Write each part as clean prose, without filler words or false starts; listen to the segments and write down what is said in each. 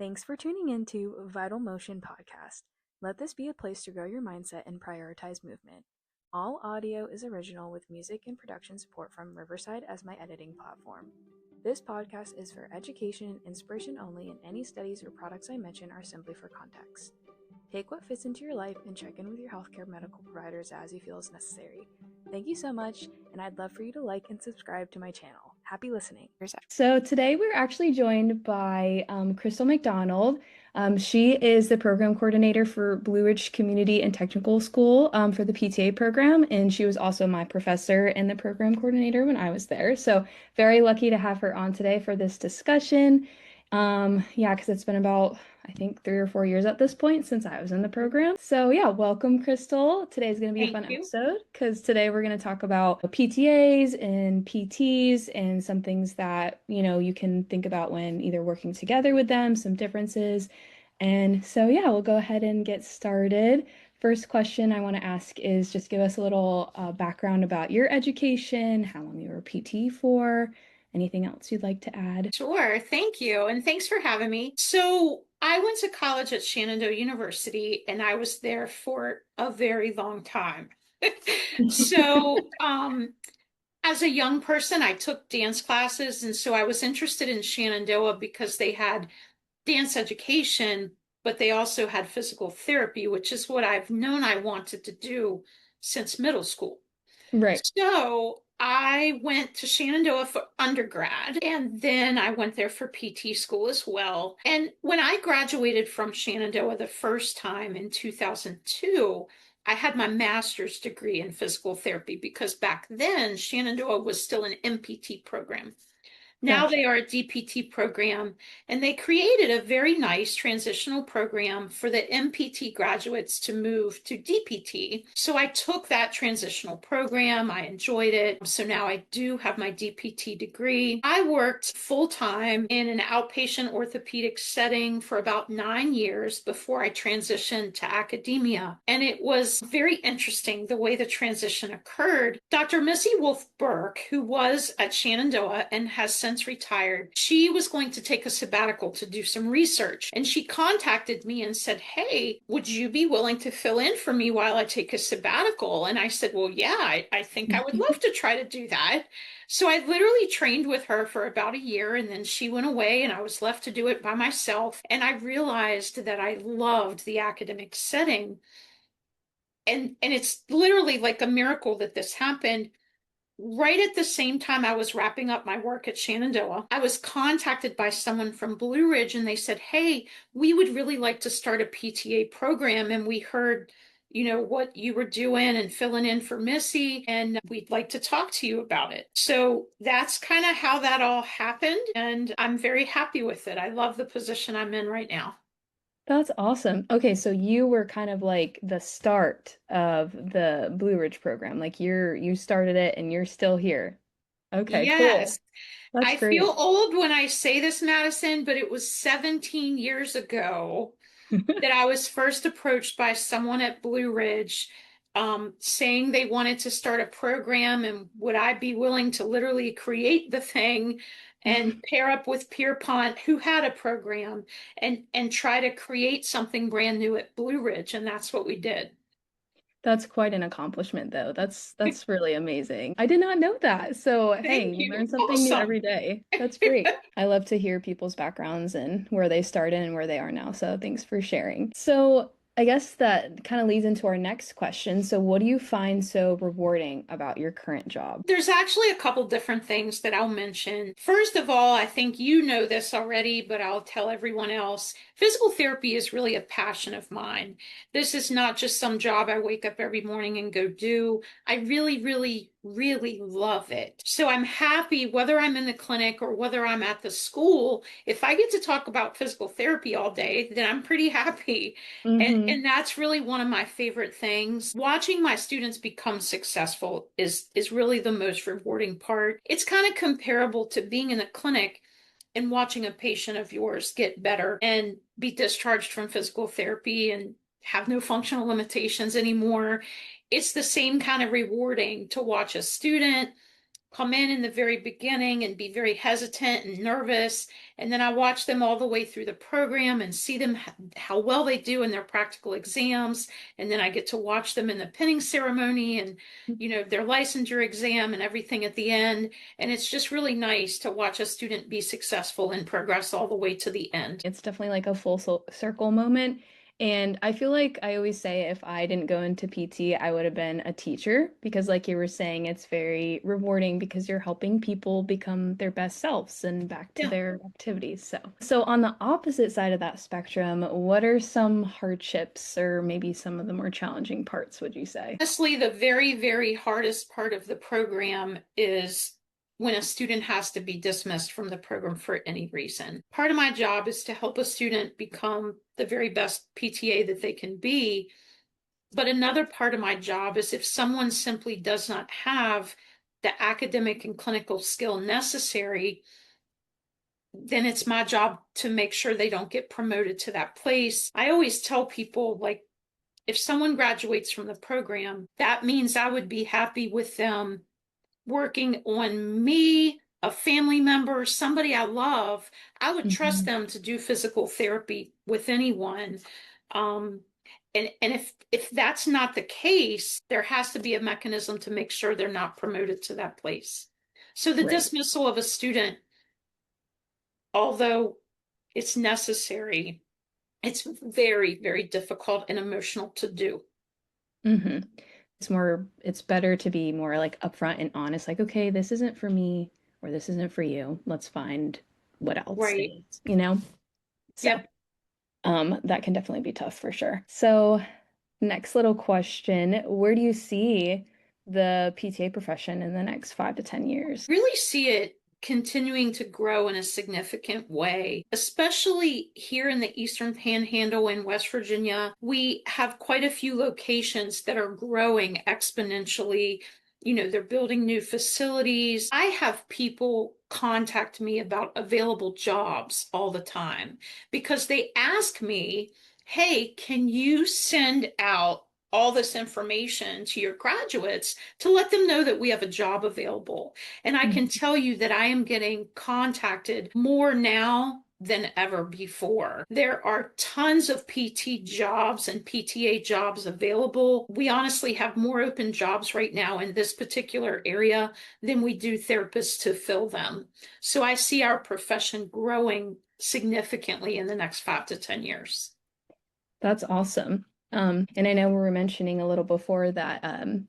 Thanks for tuning in to Vital Motion Podcast. Let this be a place to grow your mindset and prioritize movement. All audio is original with music and production support from Riverside as my editing platform. This podcast is for education and inspiration only, and any studies or products I mention are simply for context. Take what fits into your life and check in with your healthcare medical providers as you feel is necessary. Thank you so much, and I'd love for you to like and subscribe to my channel. Happy listening. So today we're actually joined by Chrystal McDonald. She is the program coordinator for Blueridge Community and Technical School for the PTA program, and she was also my professor and the program coordinator when I was there. So very lucky to have her on today for this discussion. Yeah, because it's been about, I think, 3 or 4 years at this point since I was in the program. So yeah, welcome, Chrystal. Today's going to be a fun episode because today we're going to talk about PTAs and PTs and some things that, you can think about when either working together with them, some differences. And so yeah, we'll go ahead and get started. First question I want to ask is just give us a little background about your education, how long you were a PT for. Anything else you'd like to add? Sure. Thank you. And thanks for having me. So I went to college at Shenandoah University and I was there for a very long time. So, as a young person, I took dance classes. And so I was interested in Shenandoah because they had dance education, but they also had physical therapy, which is what I've known I wanted to do since middle school. Right. So I went to Shenandoah for undergrad, and then I went there for PT school as well. And when I graduated from Shenandoah the first time in 2002, I had my master's degree in physical therapy because back then Shenandoah was still an MPT program. Now Gotcha. they are a DPT program, and they created a very nice transitional program for the MPT graduates to move to DPT. So I took that transitional program. I enjoyed it. So now I do have my DPT degree. I worked full time in an outpatient orthopedic setting for about 9 years before I transitioned to academia. And it was very interesting the way the transition occurred. Dr. Missy Wolf Burke, who was at Shenandoah and has since retired, she was going to take a sabbatical to do some research. And she contacted me and said, "Hey, would you be willing to fill in for me while I take a sabbatical?" And I said, "Well, yeah, I think I would love to try to do that." So I literally trained with her for about a year, and then she went away and I was left to do it by myself. And I realized that I loved the academic setting. And it's literally like a miracle that this happened. Right at the same time I was wrapping up my work at Shenandoah, I was contacted by someone from Blueridge and they said, "Hey, we would really like to start a PTA program. And we heard, what you were doing and filling in for Missy, and we'd like to talk to you about it." So that's kind of how that all happened. And I'm very happy with it. I love the position I'm in right now. That's awesome. Okay, so you were kind of like the start of the Blue Ridge program. Like you started it and you're still here. Okay, cool. Yes. That's I feel great. old when I say this, Madison, but it was 17 years ago that I was first approached by someone at Blue Ridge, saying they wanted to start a program and would I be willing to literally create the thing and pair up with Pierpont, who had a program, and try to create something brand new at Blue Ridge. And that's what we did. That's quite an accomplishment though. That's really amazing. I did not know that. So, hey, Thank you you. learn something new Awesome. every day. That's great. I love to hear people's backgrounds and where they started and where they are now. So, thanks for sharing. So, I guess that kind of leads into our next question. So, what do you find so rewarding about your current job? There's actually a couple different things that I'll mention. First of all, I think you know this already, but I'll tell everyone else. Physical therapy is really a passion of mine. This is not just some job I wake up every morning and go do. I really, really, really love it. So I'm happy whether I'm in the clinic or whether I'm at the school. If I get to talk about physical therapy all day, then I'm pretty happy. And that's really one of my favorite things. Watching my students become successful is really the most rewarding part. It's kind of comparable to being in a clinic and watching a patient of yours get better and be discharged from physical therapy and have no functional limitations anymore. It's the same kind of rewarding to watch a student come in the very beginning and be very hesitant and nervous. And then I watch them all the way through the program and see them how well they do in their practical exams. And then I get to watch them in the pinning ceremony and, their licensure exam and everything at the end. And it's just really nice to watch a student be successful and progress all the way to the end. It's definitely like a full circle moment. And I feel like I always say if I didn't go into PT, I would have been a teacher because, like you were saying, it's very rewarding because you're helping people become their best selves and back to Yeah. their activities. So on the opposite side of that spectrum, what are some hardships or maybe some of the more challenging parts, would you say? Honestly, the very, very hardest part of the program is when a student has to be dismissed from the program for any reason. Part of my job is to help a student become the very best PTA that they can be. But another part of my job is if someone simply does not have the academic and clinical skill necessary, then it's my job to make sure they don't get promoted to that place. I always tell people, like, if someone graduates from the program, that means I would be happy with them working on me, a family member, somebody I love. I would trust them to do physical therapy with anyone. And if that's not the case, there has to be a mechanism to make sure they're not promoted to that place. So the Right. dismissal of a student, although it's necessary, it's very, very difficult and emotional to do. Mm-hmm. It's better to be more like upfront and honest, like, okay, this isn't for me or this isn't for you. Let's find what else it Right. is. So, Yep. that can definitely be tough for sure. So, next little question, where do you see the PTA profession in the next 5 to 10 years? Really see it continuing to grow in a significant way, especially here in the Eastern Panhandle in West Virginia. We have quite a few locations that are growing exponentially. They're building new facilities. I have people contact me about available jobs all the time because they ask me, hey, can you send out all this information to your graduates to let them know that we have a job available? And I can tell you that I am getting contacted more now than ever before. There are tons of PT jobs and PTA jobs available. We honestly have more open jobs right now in this particular area than we do therapists to fill them. So I see our profession growing significantly in the next 5 to 10 years. That's awesome. And I know we were mentioning a little before that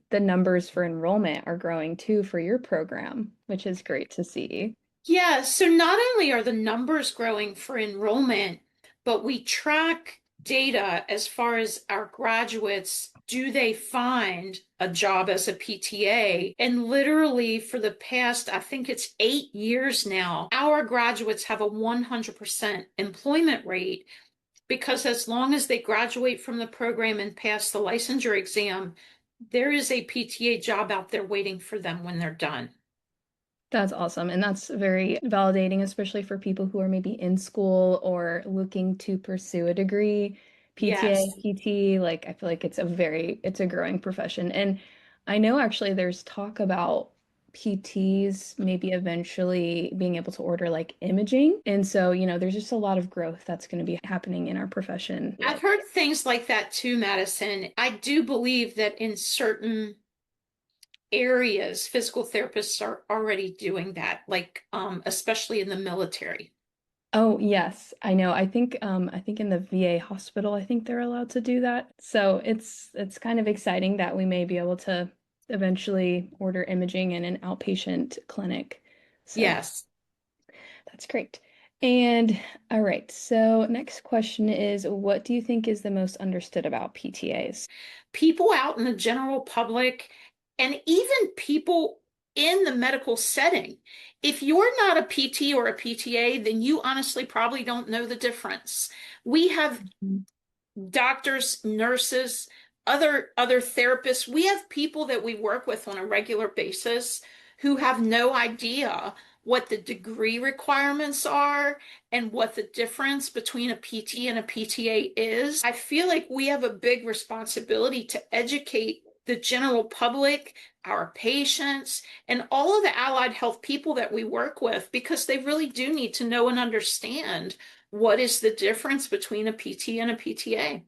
the numbers for enrollment are growing too for your program, which is great to see. Yeah, so not only are the numbers growing for enrollment, but we track data as far as our graduates, do they find a job as a PTA? And literally for the past, I think it's 8 years now, our graduates have a 100% employment rate because as long as they graduate from the program and pass the licensure exam, there is a PTA job out there waiting for them when they're done. That's awesome. And that's very validating, especially for people who are maybe in school or looking to pursue a degree, PTA, Yes. PT, like I feel like it's a growing profession. And I know actually there's talk about PTs maybe eventually being able to order like imaging. And so, there's just a lot of growth that's going to be happening in our profession. I've heard things like that too, Madison. I do believe that in certain areas, physical therapists are already doing that, like especially in the military. Oh, yes, I know. I think in the VA hospital, I think they're allowed to do that. So it's kind of exciting that we may be able to eventually order imaging in an outpatient clinic. So Yes. that's great. And all right, so next question is, what do you think is the most understood about PTAs? People out in the general public and even people in the medical setting, if you're not a PT or a PTA, then you honestly probably don't know the difference. We have doctors, nurses, other therapists. We have people that we work with on a regular basis who have no idea what the degree requirements are and what the difference between a PT and a PTA is. I feel like we have a big responsibility to educate the general public, our patients, and all of the allied health people that we work with, because they really do need to know and understand what is the difference between a PT and a PTA.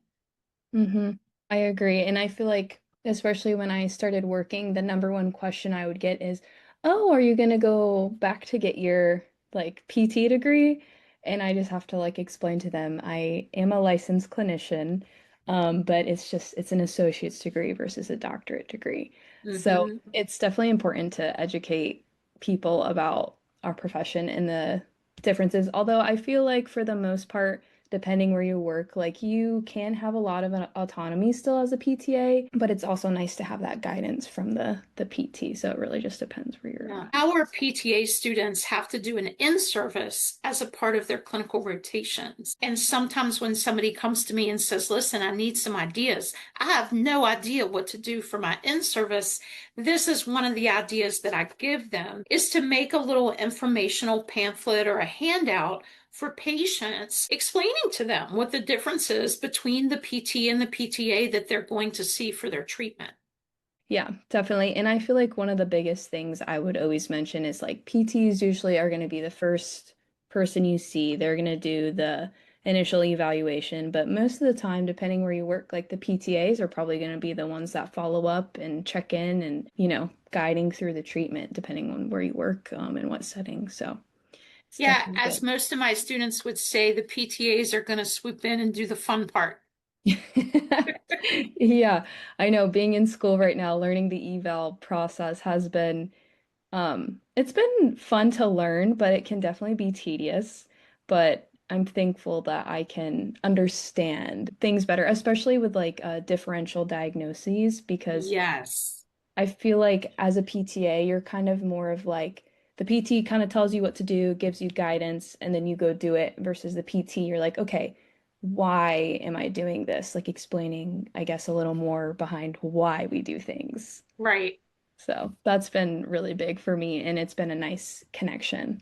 Mm-hmm. I agree. And I feel like, especially when I started working, the number one question I would get is, "Oh, are you going to go back to get your like PT degree?" And I just have to like explain to them I am a licensed clinician, but it's an associate's degree versus a doctorate degree. So Mm-hmm. it's definitely important to educate people about our profession and the differences. Although I feel like for the most part, depending where you work, like you can have a lot of autonomy still as a PTA, but it's also nice to have that guidance from the PT. So it really just depends where you're Yeah. at. Our PTA students have to do an in-service as a part of their clinical rotations. And sometimes when somebody comes to me and says, listen, I need some ideas, I have no idea what to do for my in-service. This is one of the ideas that I give them, is to make a little informational pamphlet or a handout for patients, explaining to them what the difference is between the PT and the PTA that they're going to see for their treatment. Yeah, definitely. And I feel like one of the biggest things I would always mention is like PTs usually are going to be the first person you see. They're going to do the initial evaluation, but most of the time, depending where you work, like the PTAs are probably going to be the ones that follow up and check in and, guiding through the treatment depending on where you work, and what setting. So it's Yeah, definitely as good. most of my students would say, the PTAs are going to swoop in and do the fun part. Yeah, I know being in school right now, learning the eval process has been it's been fun to learn, but it can definitely be tedious. But I'm thankful that I can understand things better, especially with like differential diagnoses, because Yes. I feel like as a PTA, you're kind of more of like the PT kind of tells you what to do, gives you guidance, and then you go do it versus the PT, you're like, okay, why am I doing this? Like explaining, I guess, a little more behind why we do things. Right. So that's been really big for me, and it's been a nice connection.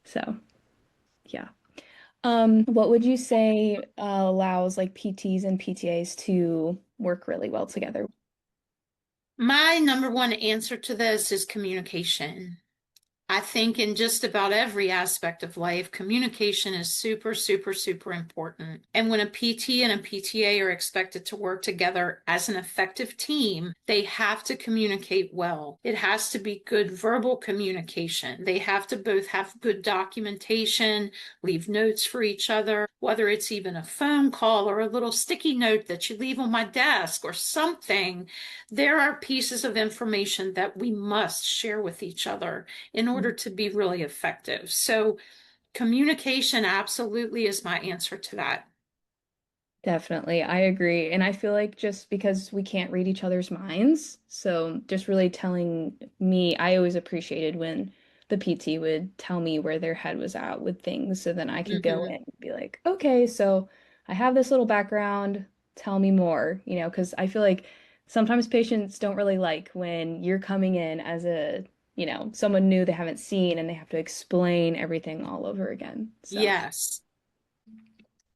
So yeah. What would you say allows like PTs and PTAs to work really well together? My number one answer to this is communication. I think in just about every aspect of life, communication is super, super, super important. And when a PT and a PTA are expected to work together as an effective team, they have to communicate well. It has to be good verbal communication. They have to both have good documentation, leave notes for each other, whether it's even a phone call or a little sticky note that you leave on my desk or something. There are pieces of information that we must share with each other in order to be really effective. So communication absolutely is my answer to that. Definitely, I agree. And I feel like just because we can't read each other's minds, so just really telling me, I always appreciated when the PT would tell me where their head was at with things, so then I could go in Mm-hmm. and be like, okay, so I have this little background, tell me more, because I feel like sometimes patients don't really like when you're coming in as someone new they haven't seen and they have to explain everything all over again. So. Yes.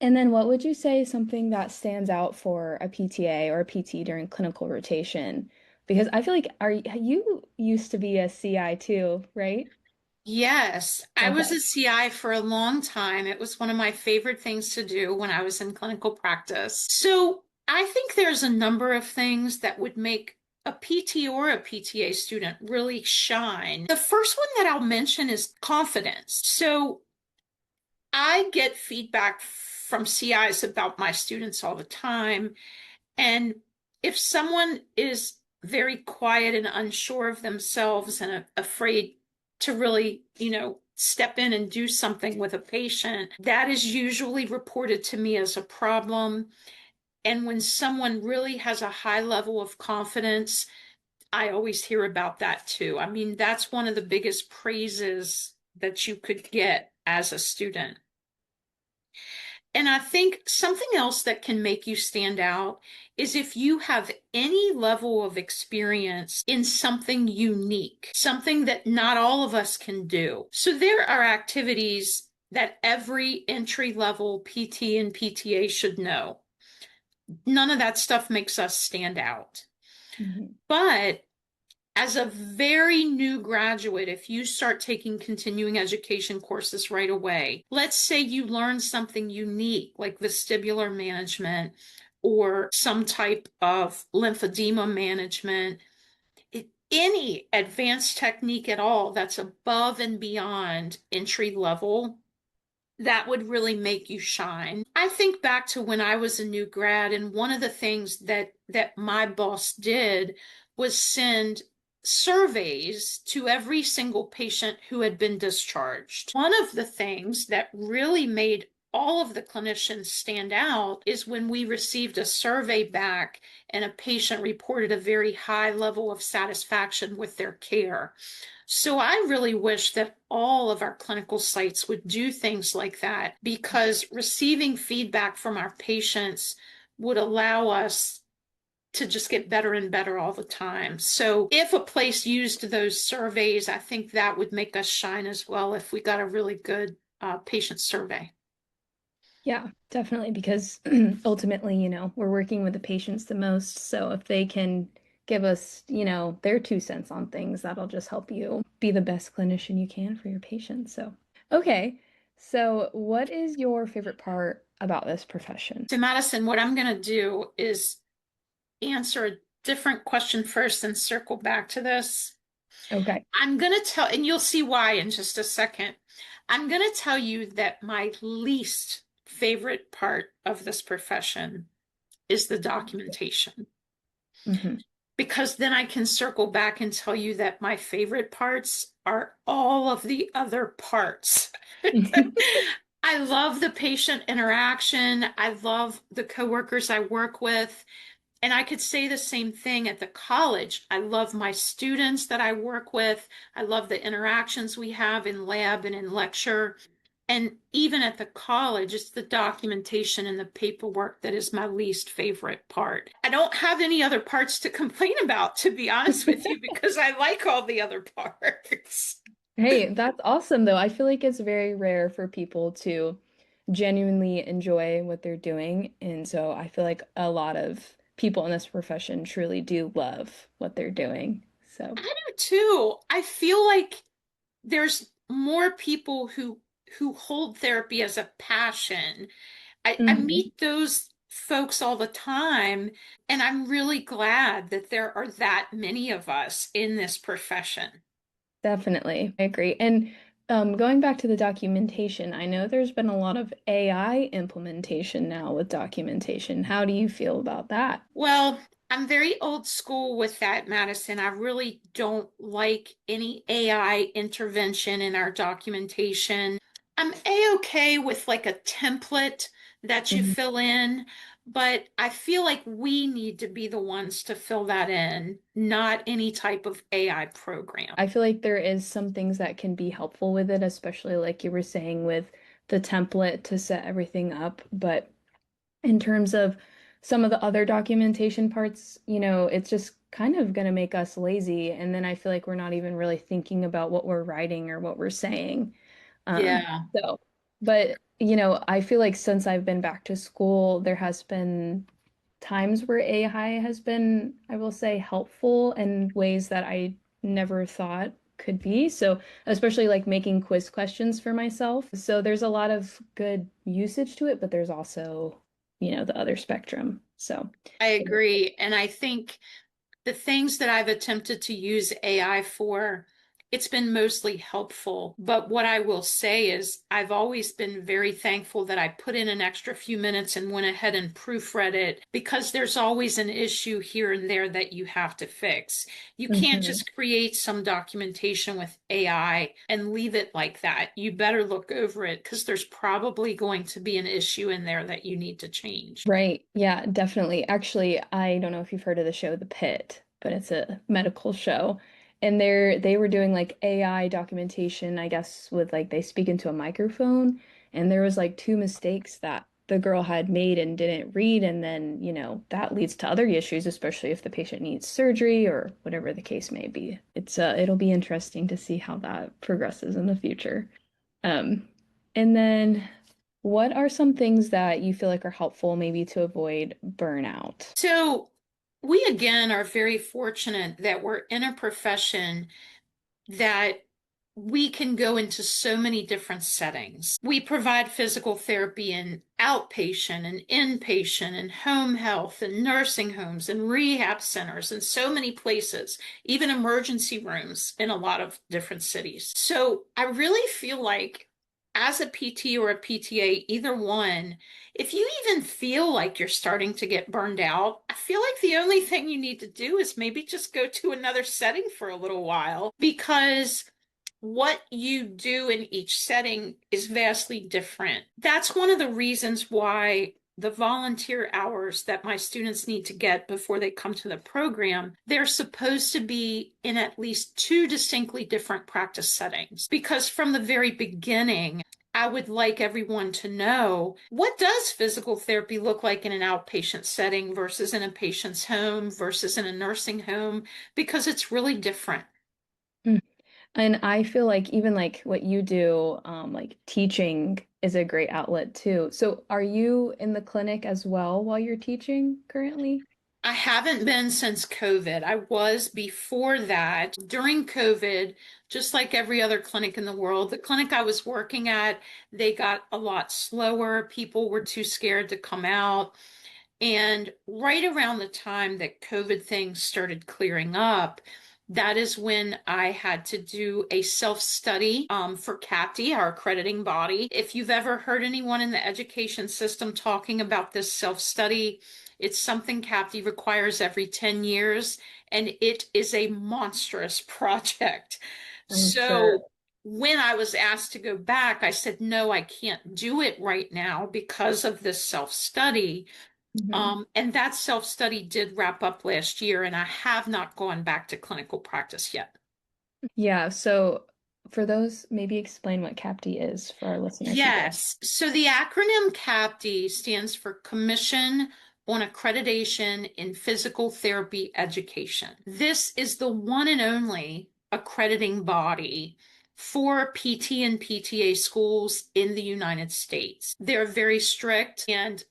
And then what would you say is something that stands out for a PTA or a PT during clinical rotation? Because I feel like you used to be a CI too, right? Yes, I was Okay. a CI for a long time. It was one of my favorite things to do when I was in clinical practice. So I think there's a number of things that would make a PT or a PTA student really shine. The first one that I'll mention is confidence. So I get feedback from CIs about my students all the time. And if someone is very quiet and unsure of themselves and afraid to really, step in and do something with a patient, that is usually reported to me as a problem. And when someone really has a high level of confidence, I always hear about that too. I mean, that's one of the biggest praises that you could get as a student. And I think something else that can make you stand out is if you have any level of experience in something unique, something that not all of us can do. So there are activities that every entry level PT and PTA should know. None of that stuff makes us stand out. Mhm. But as a very new graduate, if you start taking continuing education courses right away, let's say you learn something unique like vestibular management or some type of lymphedema management, any advanced technique at all that's above and beyond entry level, that would really make you shine. I think back to when I was a new grad, and one of the things that my boss did was send surveys to every single patient who had been discharged. One of the things that really made all of the clinicians stand out is when we received a survey back and a patient reported a very high level of satisfaction with their care. So I really wish that all of our clinical sites would do things like that, because receiving feedback from our patients would allow us to just get better and better all the time. So if a place used those surveys, I think that would make us shine as well if we got a really good patient survey. Yeah, definitely, because ultimately, we're working with the patients the most. So if they can give us, their 2 cents on things, that'll just help you be the best clinician you can for your patients. So, okay. So what is your favorite part about this profession? So Madison, what I'm going to do is answer a different question first and circle back to this. Okay. I'm going to tell, and you'll see why in just a second. I'm going to tell you that my least favorite part of this profession is the documentation, Hmm. because then I can circle back and tell you that my favorite parts are all of the other parts. I love the patient interaction. I love the coworkers I work with. And I could say the same thing at the college. I love my students that I work with. I love the interactions we have in lab and in lecture. And even at the college, it's the documentation and the paperwork that is my least favorite part. I don't have any other parts to complain about, to be honest with you, because I like all the other parts. Hey, that's awesome though. I feel like it's very rare for people to genuinely enjoy what they're doing. And so I feel like a lot of people in this profession truly do love what they're doing. So, I do too. I feel like there's more people who hold therapy as a passion. I mhm. meet those folks all the time, and I'm really glad that there are that many of us in this profession. Definitely. I agree. And going back to the documentation, I know there's been a lot of AI implementation now with documentation. How do you feel about that? Well, I'm very old school with that, Madison. I really don't like any AI intervention in our documentation. I'm a-okay with like a template that you Mhm. fill in, but I feel like we need to be the ones to fill that in, not any type of AI program. I feel like there is some things that can be helpful with it, especially like you were saying with the template to set everything up. But in terms of some of the other documentation parts, it's just kind of going to make us lazy. And then I feel like we're not even really thinking about what we're writing or what we're saying. Um, Yeah. so, but I feel like since I've been back to school, there has been times where AI has been, I will say, helpful in ways that I never thought could be. So, especially like making quiz questions for myself. So, there's a lot of good usage to it, but there's also, the other spectrum. So, I agree. And I think the things that I've attempted to use AI for, it's been mostly helpful. But what I will say is, I've always been very thankful that I put in an extra few minutes and went ahead and proofread it, because there's always an issue here and there that you have to fix. You can't mhm. just create some documentation with AI and leave it like that. You better look over it, because there's probably going to be an issue in there that you need to change. Right. Yeah, definitely. Actually, I don't know if you've heard of the show The Pit, but it's a medical show. And they were doing like AI documentation, I guess, with like they speak into a microphone, and there was like 2 mistakes that the girl had made and didn't read, and then, that leads to other issues, especially if the patient needs surgery or whatever the case may be. It'll be interesting to see how that progresses in the future. Um, and then what are some things that you feel like are helpful maybe to avoid burnout? So We again are very fortunate that we're in a profession that we can go into so many different settings. We provide physical therapy in outpatient and inpatient and home health and nursing homes and rehab centers and so many places, even emergency rooms in a lot of different cities. So I really feel like as a PT or a PTA, either one, if you even feel like you're starting to get burned out, I feel like the only thing you need to do is maybe just go to another setting for a little while, because what you do in each setting is vastly different. That's one of the reasons why the volunteer hours that my students need to get before they come to the program, they're supposed to be in at least two distinctly different practice settings. Because from the very beginning, I would like everyone to know, what does physical therapy look like in an outpatient setting versus in a patient's home versus in a nursing home, because it's really different. And I feel like even like what you do, like teaching is a great outlet too. So are you in the clinic as well while you're teaching currently? I haven't been since COVID. I was before that. During COVID, just like every other clinic in the world, the clinic I was working at, they got a lot slower. People were too scared to come out. And right around the time that COVID things started clearing up, that is when I had to do a self-study for CAPTE, our accrediting body. If you've ever heard anyone in the education system talking about this self-study, it's something CAPTE requires every 10 years, and it is a monstrous project. I'm sure. So when I was asked to go back, I said, no, I can't do it right now because of this self-study. Mhm. And that self-study did wrap up last year, and I have not gone back to clinical practice yet. Yeah, so for those, maybe explain what CAPTE is for our listeners who don't. Yes. So the acronym CAPTE stands for Commission on Accreditation in Physical Therapy Education. This is the one and only accrediting body for PT and PTA schools in the United States. They're very strict, and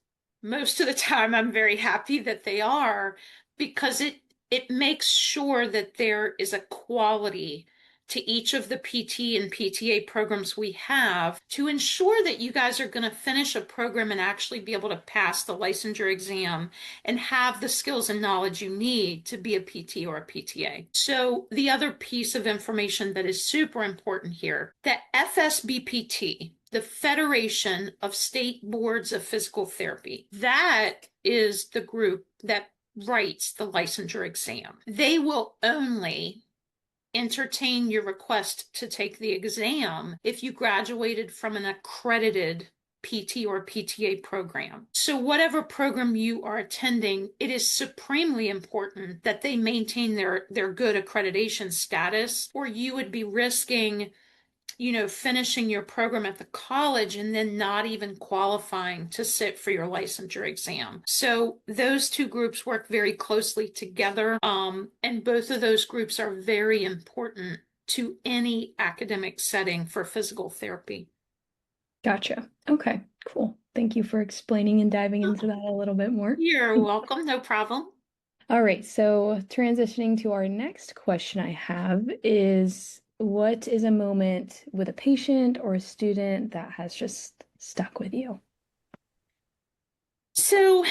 most of the time I'm very happy that they are, because it makes sure that there is a quality to each of the PT and PTA programs we have to ensure that you guys are going to finish a program and actually be able to pass the licensure exam and have the skills and knowledge you need to be a PT or a PTA. So the other piece of information that is super important here, the FSBPT, the Federation of State Boards of Physical Therapy, that is the group that writes the licensure exam. They will only entertain your request to take the exam if you graduated from an accredited PT or PTA program. So whatever program you are attending, it is supremely important that they maintain their good accreditation status, or you would be risking finishing your program at the college and then not even qualifying to sit for your licensure exam. So those two groups work very closely together, and both of those groups are very important to any academic setting for physical therapy. Gotcha. Okay, cool. Thank you for explaining and diving into that a little bit more. You're welcome, no problem. All right, so transitioning to our next question I have is, what is a moment with a patient or a student that has just stuck with you? So,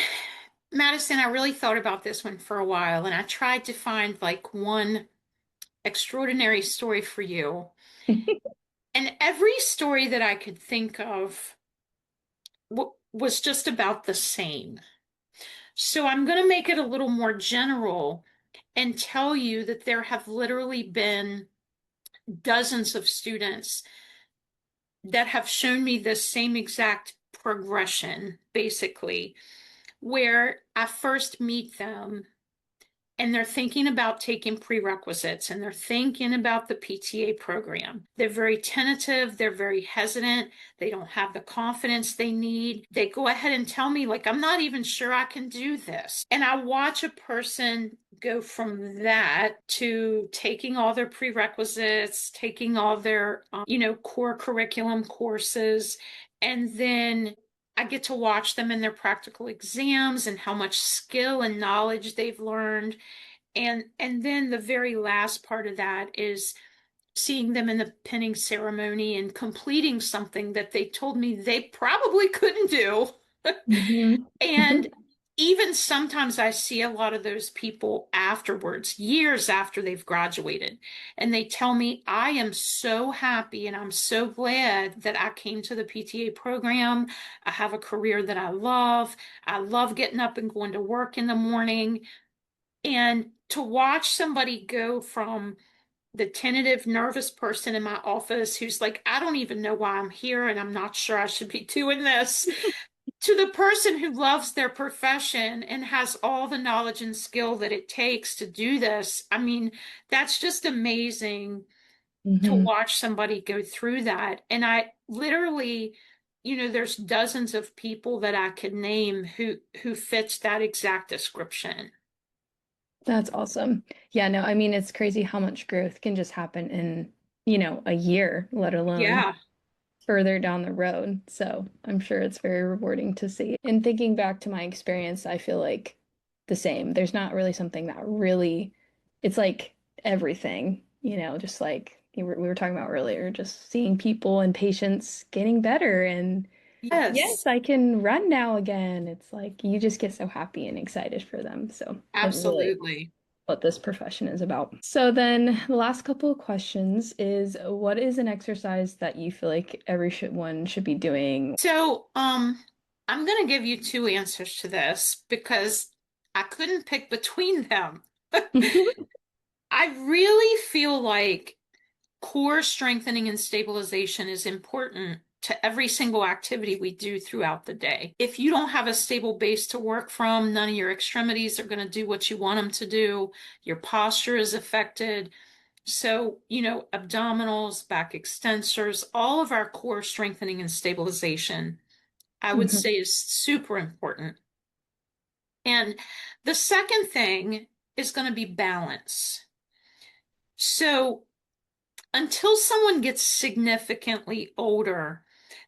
Madison, I really thought about this one for a while, and I tried to find like one extraordinary story for you. And every story that I could think of was just about the same. So I'm going to make it a little more general and tell you that there have literally been dozens of students that have shown me the same exact progression, basically, where I first meet them and they're thinking about taking prerequisites and they're thinking about the PTA program. They're very tentative, they're very hesitant, they don't have the confidence they need. They go ahead and tell me, like, I'm not even sure I can do this. And I watch a person go from that to taking all their prerequisites, taking all their, core curriculum courses, and then I get to watch them in their practical exams and how much skill and knowledge they've learned. And then the very last part of that is seeing them in the pinning ceremony and completing something that they told me they probably couldn't do. Mhm. And even sometimes I see a lot of those people afterwards, years after they've graduated, and they tell me, I am so happy and I'm so glad that I came to the PTA program. I have a career that I love. I love getting up and going to work in the morning. And to watch somebody go from the tentative, nervous person in my office who's like, I don't even know why I'm here and I'm not sure I should be doing this, to the person who loves their profession and has all the knowledge and skill that it takes to do this. I mean, that's just amazing to Mhm. watch somebody go through that. And I literally, there's dozens of people that I could name who fits that exact description. That's awesome. Yeah, no, I mean, it's crazy how much growth can just happen in, a year, let alone Yeah, further down the road. So I'm sure it's very rewarding to see. And thinking back to my experience, I feel like the same. There's not really something that really, it's like everything, just like we were talking about earlier, just seeing people and patients getting better. And yes, yes, I can run now again. It's like you just get so happy and excited for them. So it really absolutely. what this profession is about. So then the last couple of questions is what is an exercise that you feel like everyone should be doing? So, I'm going to give you two answers to this because I couldn't pick between them. I really feel like core strengthening and stabilization is important to every single activity we do throughout the day. If you don't have a stable base to work from, none of your extremities are going to do what you want them to do. Your posture is affected. So, abdominals, back extensors, all of our core strengthening and stabilization, I would Mhm. say is super important. And the second thing is going to be balance. So, until someone gets significantly older,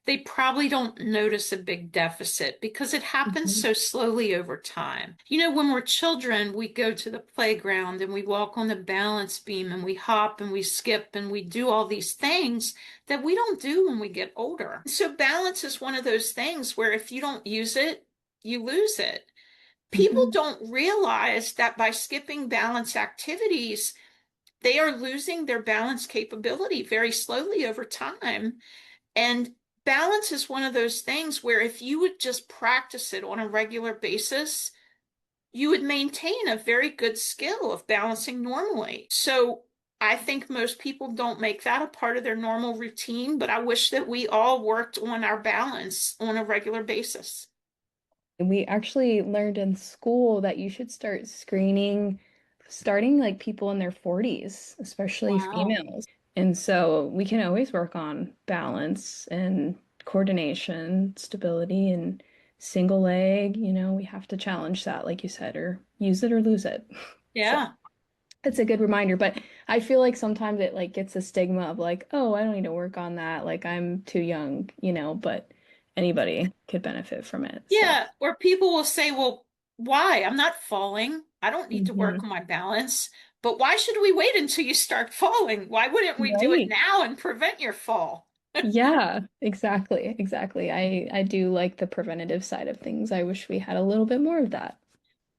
they probably don't notice a big deficit because it happens Mhm. so slowly over time. When we're children, we go to the playground and we walk on the balance beam and we hop and we skip and we do all these things that we don't do when we get older. So balance is one of those things where if you don't use it, you lose it. People Mhm. don't realize that by skipping balance activities, they are losing their balance capability very slowly over time. And balance is one of those things where if you would just practice it on a regular basis, you would maintain a very good skill of balancing normally. So I think most people don't make that a part of their normal routine, but I wish that we all worked on our balance on a regular basis. We actually learned in school that you should start screening starting like people in their 40s, especially Wow. females. And so we can always work on balance and coordination, stability, and single leg. We have to challenge that, like you said, or use it or lose it. So Yeah. it's a good reminder, but I feel like sometimes it like gets a stigma of like, oh, I don't need to work on that. Like I'm too young, but anybody could benefit from it. So. Yeah, or people will say, well, why? I'm not falling. I don't need to work Mhm. on my balance. But why should we wait until you start falling? Why wouldn't we do it Right. now and prevent your fall? Yeah, exactly. Exactly. I do like the preventative side of things. I wish we had a little bit more of that.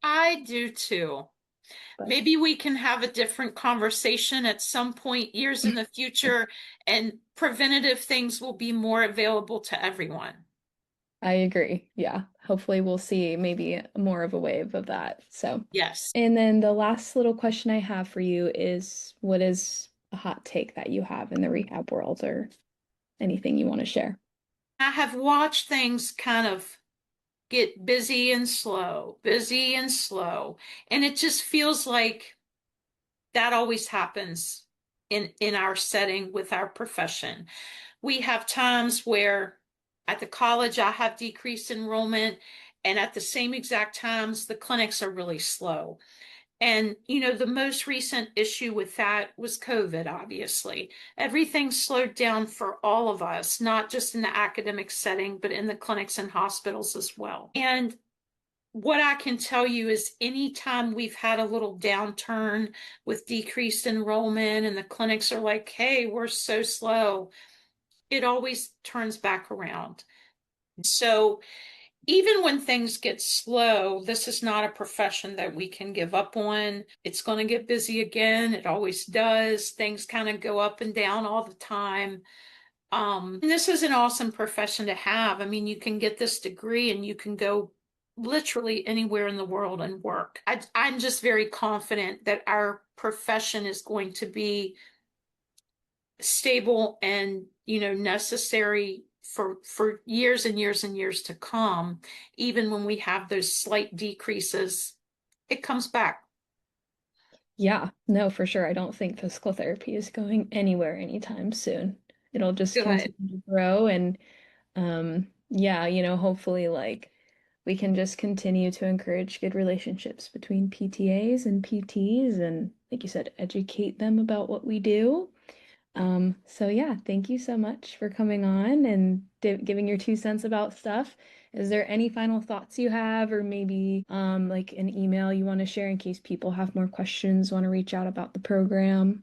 I do too. But Maybe we can have a different conversation at some point years in the future, and preventative things will be more available to everyone. I agree. Yeah. Hopefully we'll see maybe more of a wave of that. So, Yes. and then the last little question I have for you is what is a hot take that you have in the rehab world or anything you want to share? I have watched things kind of get busy and slow, and it just feels like that always happens in our setting with our profession. We have times where at the college I have decreased enrollment, and at the same exact times the clinics are really slow. And, the most recent issue with that was COVID, obviously. Everything slowed down for all of us, not just in the academic setting, but in the clinics and hospitals as well. And what I can tell you is anytime we've had a little downturn with decreased enrollment and the clinics are like, hey, we're so slow, it always turns back around. So even when things get slow, this is not a profession that we can give up on. It's going to get busy again. It always does. Things kind of go up and down all the time. And this is an awesome profession to have. I mean, you can get this degree and you can go literally anywhere in the world and work. I'm just very confident that our profession is going to be stable and, necessary for years and years and years to come. Even when we have those slight decreases, it comes back. Yeah, no, for sure. I don't think physical therapy is going anywhere anytime soon. It'll just Good. continue to grow and yeah, hopefully like we can just continue to encourage good relationships between PTAs and PTs and like you said, educate them about what we do. So yeah, thank you so much for coming on and giving your 2 cents about stuff. Is there any final thoughts you have, or maybe like an email you want to share in case people have more questions, want to reach out about the program?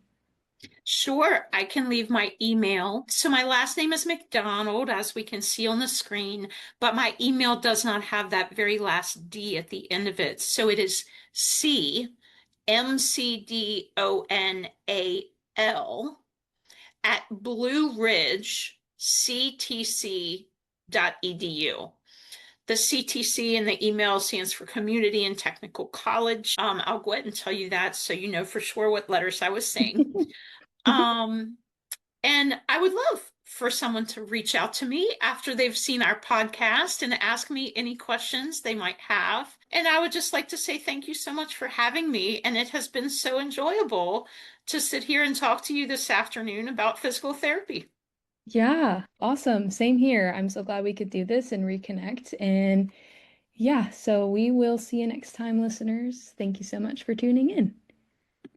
Sure, I can leave my email. So my last name is McDonald, as we can see on the screen, but my email does not have that very last D at the end of it. So it is CMCDONAL at blueridgectc.edu. The CTC in the email stands for Community and Technical College. I'll go ahead and tell you that so you know for sure what letters I was saying. Um, and I would love for someone to reach out to me after they've seen our podcast and ask me any questions they might have. And I would just like to say thank you so much for having me. And it has been so enjoyable to sit here and talk to you this afternoon about physical therapy. Yeah, awesome. Same here. I'm so glad we could do this and reconnect. And yeah, so we will see you next time, listeners. Thank you so much for tuning in.